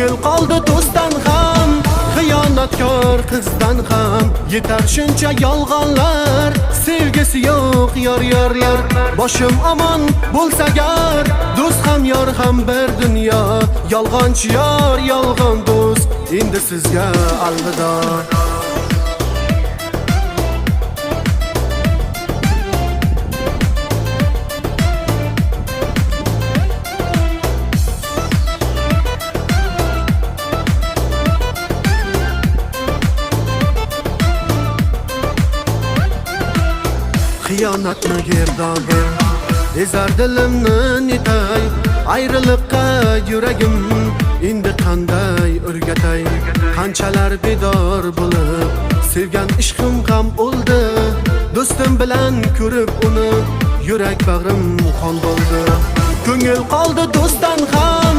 Ko'ngil qoldi do'stdan ham, xiyonatkor qizdan ham. Yetar shuncha yolg'onlar, sevgisi yo'q yor. Boshim omon bo'lsa gar, do'st ham yor ham bir dunyo. Yolg'onchi yor, yolg'on do'st, endi sizga alvido. Xiyonatni girdobim ezar dilimni netay. Ayriliqqa yuragim endi qanday o'rgatay. Qanchalar bedor bo'lib sevgan ishqim ham o'ldi. Do'stim bilan ko'rib uni yurak bag'rim qon bo'ldi. Ko'ngil qoldi do'stdan ham,